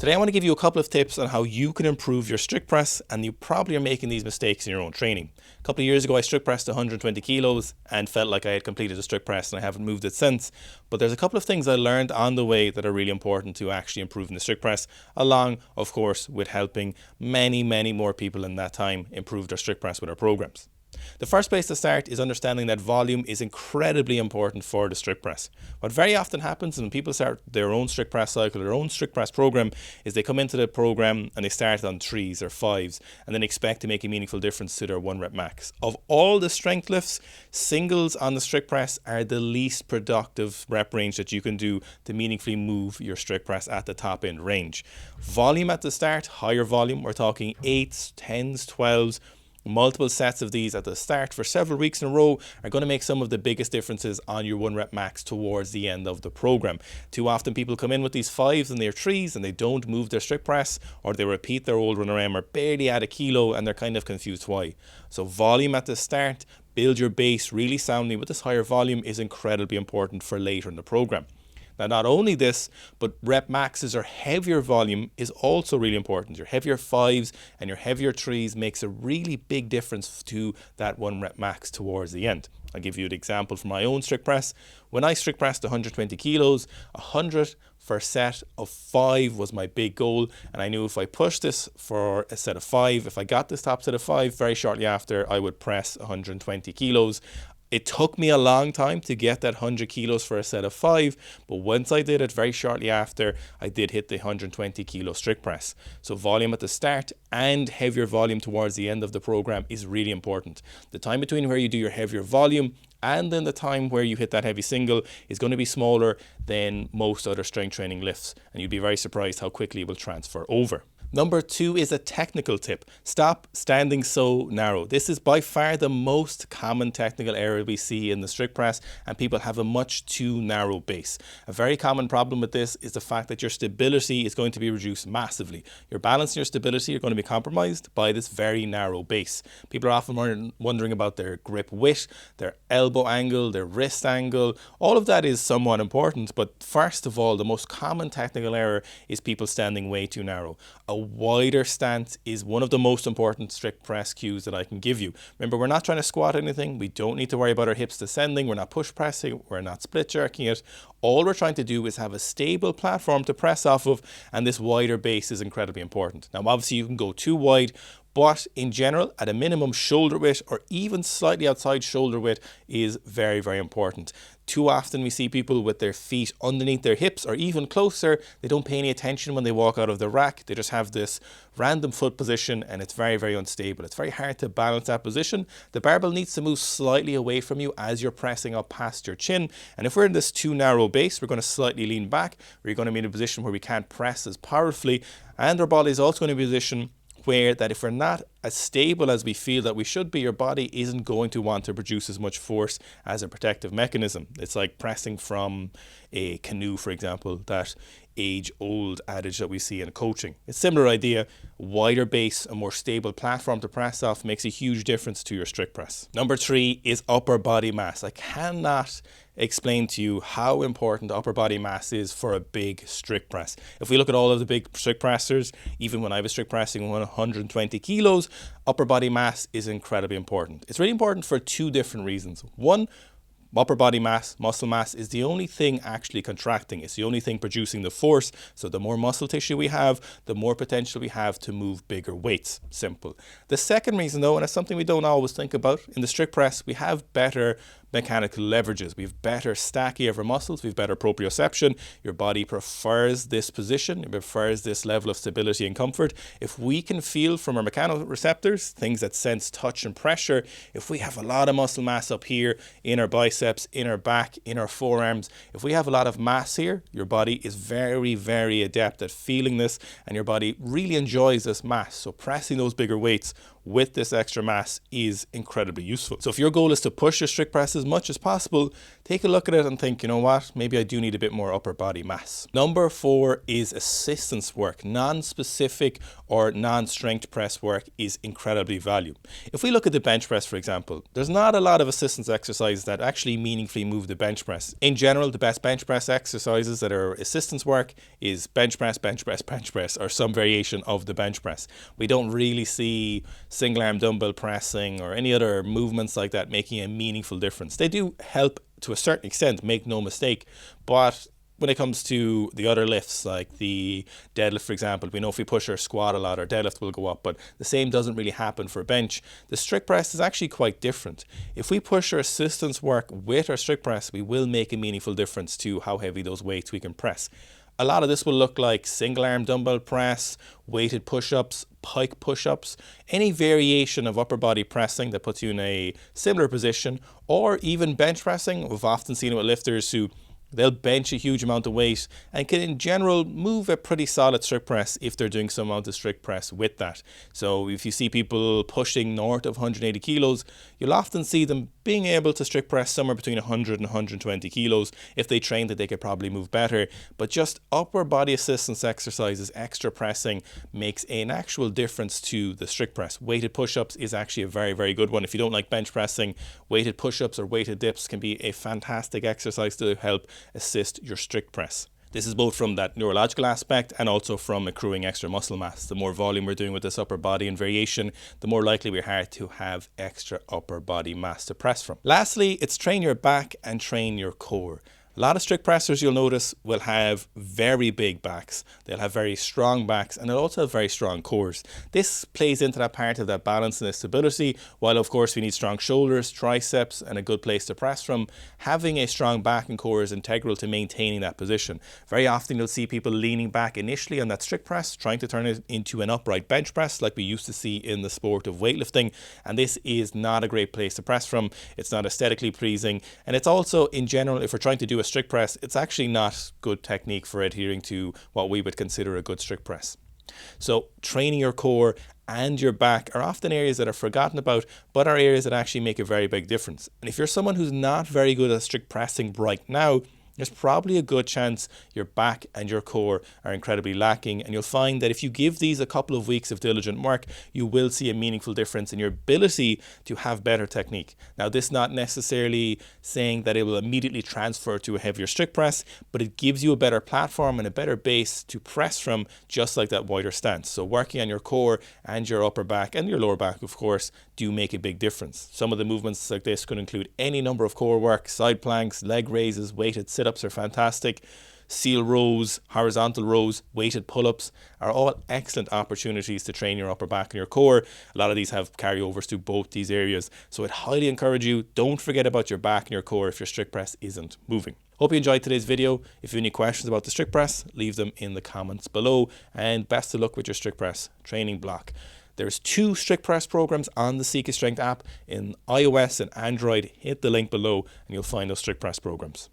Today I want to give you a couple of tips on how you can improve your strict press, and you probably are making these mistakes in your own training. A couple of years ago I strict pressed 120 kilos and felt like I had completed a strict press, and I haven't moved it since. But there's a couple of things I learned on the way that are really important to actually improving the strict press, along of course with helping many more people in that time improve their strict press with our programs. The first place to start is understanding that volume is incredibly important for the strict press. What very often happens when people start their own strict press cycle, their own strict press program, is they come into the program and they start on 3s or 5s and then expect to make a meaningful difference to their 1 rep max. Of all the strength lifts, singles on the strict press are the least productive rep range that you can do to meaningfully move your strict press at the top end range. Volume at the start, higher volume, we're talking 8s, 10s, 12s, multiple sets of these at the start for several weeks in a row are going to make some of the biggest differences on your 1 rep max towards the end of the program. Too often people come in with these 5s and their 3s and they don't move their strict press, or they repeat their old 1RM or barely add a kilo, and they're kind of confused why. So volume at the start, build your base really soundly with this higher volume, is incredibly important for later in the program. Now, not only this, but rep maxes or heavier volume is also really important. Your heavier 5s and your heavier 3s makes a really big difference to that 1 rep max towards the end. I'll give you an example from my own strict press. When I strict pressed 120 kilos, 100 for a set of 5 was my big goal. And I knew if I pushed this for a set of 5, if I got this top set of 5, very shortly after I would press 120 kilos. It took me a long time to get that 100 kilos for a set of 5, but once I did it very shortly after, I did hit the 120 kilo strict press. So volume at the start and heavier volume towards the end of the program is really important. The time between where you do your heavier volume and then the time where you hit that heavy single is going to be smaller than most other strength training lifts, and you'd be very surprised how quickly it will transfer over. Number 2 is a technical tip. Stop standing so narrow. This is by far the most common technical error we see in the strict press, and people have a much too narrow base. A very common problem with this is the fact that your stability is going to be reduced massively. Your balance and your stability are going to be compromised by this very narrow base. People are often wondering about their grip width, their elbow angle, their wrist angle. All of that is somewhat important, but first of all, the most common technical error is people standing way too narrow. A wider stance is one of the most important strict press cues that I can give you. Remember, we're not trying to squat anything. We don't need to worry about our hips descending. We're not push pressing. We're not split jerking it. All we're trying to do is have a stable platform to press off of, and this wider base is incredibly important. Now, obviously, you can go too wide, but in general, at a minimum, shoulder width or even slightly outside shoulder width is very important. Too often we see people with their feet underneath their hips or even closer. They don't pay any attention when they walk out of the rack. They just have this random foot position, and it's very unstable. It's very hard to balance that position. The barbell needs to move slightly away from you as you're pressing up past your chin. And if we're in this too narrow base, we're going to slightly lean back. We're going to be in a position where we can't press as powerfully, and our body is also going to be in a position where that if we're not as stable as we feel that we should be, your body isn't going to want to produce as much force as a protective mechanism. It's like pressing from a canoe, for example, that age-old adage that we see in coaching. It's a similar idea. Wider base, a more stable platform to press off makes a huge difference to your strict press. Number 3 is upper body mass. I cannot explain to you how important upper body mass is for a big strict press. If we look at all of the big strict pressers, even when I was strict pressing 120 kilos, upper body mass is incredibly important. It's really important for 2 different reasons. One, upper body mass, muscle mass, is the only thing actually contracting. It's the only thing producing the force. So the more muscle tissue we have, the more potential we have to move bigger weights. Simple. The second reason, though, and it's something we don't always think about, in the strict press, we have better mechanical leverages. We have better stacking of our muscles. We have better proprioception. Your body prefers this position. It prefers this level of stability and comfort. If we can feel from our mechanical receptors, things that sense touch and pressure, if we have a lot of muscle mass up here in our biceps, in our back, in our forearms, if we have a lot of mass here, your body is very adept at feeling this, and your body really enjoys this mass. So pressing those bigger weights with this extra mass is incredibly useful. So if your goal is to push your strict press as much as possible, take a look at it and think, you know what, maybe I do need a bit more upper body mass. Number 4 is assistance work. Non-specific or non-strength press work is incredibly valuable. If we look at the bench press, for example, there's not a lot of assistance exercises that actually meaningfully move the bench press. In general, the best bench press exercises that are assistance work is bench press, bench press, bench press, or some variation of the bench press. We don't really see single arm dumbbell pressing or any other movements like that making a meaningful difference. They do help to a certain extent, make no mistake, but when it comes to the other lifts, like the deadlift, for example, we know if we push our squat a lot, our deadlift will go up, but the same doesn't really happen for bench. The strict press is actually quite different. If we push our assistance work with our strict press, we will make a meaningful difference to how heavy those weights we can press. A lot of this will look like single arm dumbbell press, weighted push-ups, pike push-ups, any variation of upper body pressing that puts you in a similar position, or even bench pressing. We've often seen it with lifters who they'll bench a huge amount of weight and can in general move a pretty solid strict press if they're doing some amount of strict press with that. So if you see people pushing north of 180 kilos, you'll often see them being able to strict press somewhere between 100 and 120 kilos. If they trained that, they could probably move better. But just upper body assistance exercises, extra pressing, makes an actual difference to the strict press. Weighted push-ups is actually a very, very good one. If you don't like bench pressing, weighted push-ups or weighted dips can be a fantastic exercise to help assist your strict press. This is both from that neurological aspect and also from accruing extra muscle mass. The more volume we're doing with this upper body and variation, the more likely we are to have extra upper body mass to press from. Lastly, it's train your back and train your core. A lot of strict pressers, you'll notice, will have very big backs. They'll have very strong backs and they'll also have very strong cores. This plays into that part of that balance and stability. While of course we need strong shoulders, triceps and a good place to press from, having a strong back and core is integral to maintaining that position. Very often you'll see people leaning back initially on that strict press, trying to turn it into an upright bench press like we used to see in the sport of weightlifting. And this is not a great place to press from. It's not aesthetically pleasing. And it's also, in general, if we're trying to do a strict press, it's actually not good technique for adhering to what we would consider a good strict press. So training your core and your back are often areas that are forgotten about, but are areas that actually make a very big difference. And if you're someone who's not very good at strict pressing right now, there's probably a good chance your back and your core are incredibly lacking, and you'll find that if you give these a couple of weeks of diligent work, you will see a meaningful difference in your ability to have better technique. Now, this is not necessarily saying that it will immediately transfer to a heavier strict press, but it gives you a better platform and a better base to press from, just like that wider stance. So working on your core and your upper back and your lower back, of course, do make a big difference. Some of the movements like this could include any number of core work, side planks, leg raises, weighted sit-ups are fantastic. Seal rows, horizontal rows, weighted pull-ups are all excellent opportunities to train your upper back and your core. A lot of these have carryovers to both these areas. So I'd highly encourage you, don't forget about your back and your core if your strict press isn't moving. Hope you enjoyed today's video. If you have any questions about the strict press, leave them in the comments below. And best of luck with your strict press training block. There's 2 strict press programs on the Sika Strength app in iOS and Android. Hit the link below and you'll find those strict press programs.